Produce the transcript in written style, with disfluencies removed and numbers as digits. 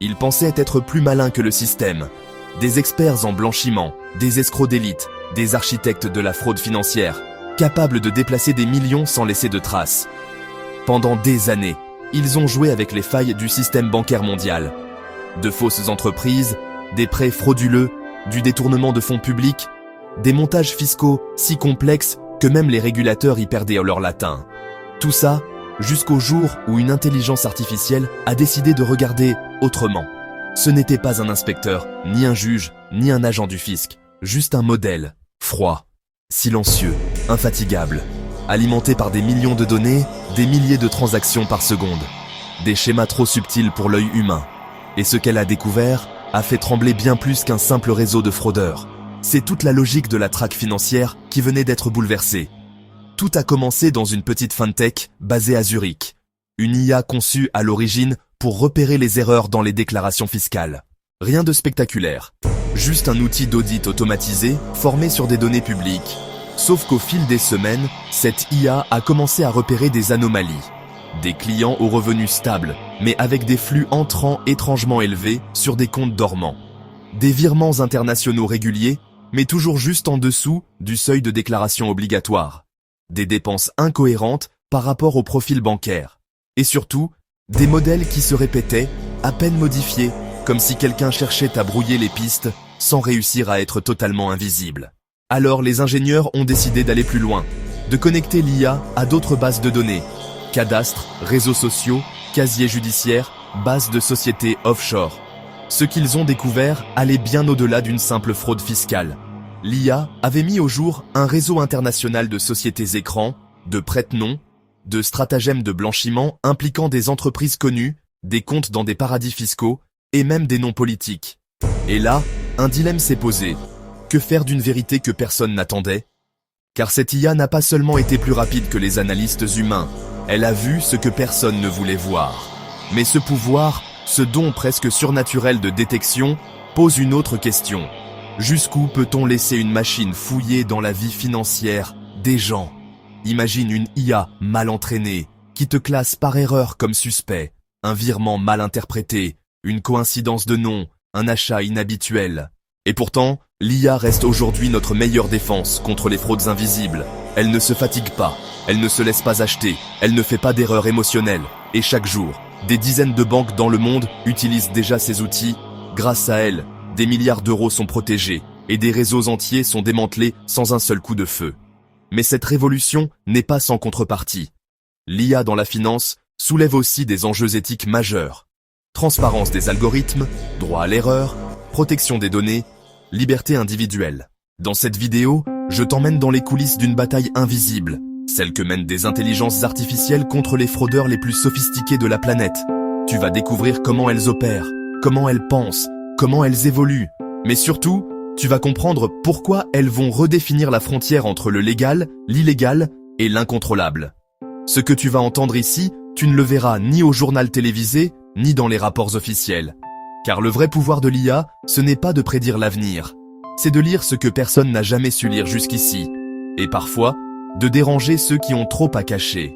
Ils pensaient être plus malins que le système. Des experts en blanchiment, des escrocs d'élite, des architectes de la fraude financière, capables de déplacer des millions sans laisser de traces. Pendant des années, ils ont joué avec les failles du système bancaire mondial. De fausses entreprises, des prêts frauduleux, du détournement de fonds publics, des montages fiscaux si complexes que même les régulateurs y perdaient leur latin. Tout ça, jusqu'au jour où une intelligence artificielle a décidé de regarder autrement. Ce n'était pas un inspecteur, ni un juge, ni un agent du fisc, juste un modèle, froid, silencieux, infatigable, alimenté par des millions de données, des milliers de transactions par seconde, des schémas trop subtils pour l'œil humain. Et ce qu'elle a découvert a fait trembler bien plus qu'un simple réseau de fraudeurs. C'est toute la logique de la traque financière qui venait d'être bouleversée. Tout a commencé dans une petite fintech basée à Zurich. Une IA conçue à l'origine pour repérer les erreurs dans les déclarations fiscales. Rien de spectaculaire. Juste un outil d'audit automatisé formé sur des données publiques. Sauf qu'au fil des semaines, cette IA a commencé à repérer des anomalies. Des clients aux revenus stables, mais avec des flux entrants étrangement élevés sur des comptes dormants. Des virements internationaux réguliers, mais toujours juste en dessous du seuil de déclaration obligatoire. Des dépenses incohérentes par rapport au profil bancaire. Et surtout, des modèles qui se répétaient, à peine modifiés, comme si quelqu'un cherchait à brouiller les pistes sans réussir à être totalement invisible. Alors les ingénieurs ont décidé d'aller plus loin, de connecter l'IA à d'autres bases de données, cadastres, réseaux sociaux, casiers judiciaires, bases de sociétés offshore. Ce qu'ils ont découvert allait bien au-delà d'une simple fraude fiscale. L'IA avait mis au jour un réseau international de sociétés écrans, de prête-noms, de stratagèmes de blanchiment impliquant des entreprises connues, des comptes dans des paradis fiscaux et même des noms politiques. Et là, un dilemme s'est posé. Que faire d'une vérité que personne n'attendait? Car cette IA n'a pas seulement été plus rapide que les analystes humains, elle a vu ce que personne ne voulait voir. Mais ce pouvoir, ce don presque surnaturel de détection, pose une autre question. Jusqu'où peut-on laisser une machine fouiller dans la vie financière des gens? Imagine une IA mal entraînée, qui te classe par erreur comme suspect, un virement mal interprété, une coïncidence de nom, un achat inhabituel. Et pourtant, l'IA reste aujourd'hui notre meilleure défense contre les fraudes invisibles. Elle ne se fatigue pas, elle ne se laisse pas acheter, elle ne fait pas d'erreurs émotionnelles. Et chaque jour, des dizaines de banques dans le monde utilisent déjà ces outils. Grâce à elle, des milliards d'euros sont protégés et des réseaux entiers sont démantelés sans un seul coup de feu. Mais cette révolution n'est pas sans contrepartie. L'IA dans la finance soulève aussi des enjeux éthiques majeurs. Transparence des algorithmes, droit à l'erreur, protection des données, liberté individuelle. Dans cette vidéo, je t'emmène dans les coulisses d'une bataille invisible, celle que mènent des intelligences artificielles contre les fraudeurs les plus sophistiqués de la planète. Tu vas découvrir comment elles opèrent, comment elles pensent, comment elles évoluent, mais surtout, tu vas comprendre pourquoi elles vont redéfinir la frontière entre le légal, l'illégal et l'incontrôlable. Ce que tu vas entendre ici, tu ne le verras ni au journal télévisé, ni dans les rapports officiels. Car le vrai pouvoir de l'IA, ce n'est pas de prédire l'avenir. C'est de lire ce que personne n'a jamais su lire jusqu'ici. Et parfois, de déranger ceux qui ont trop à cacher.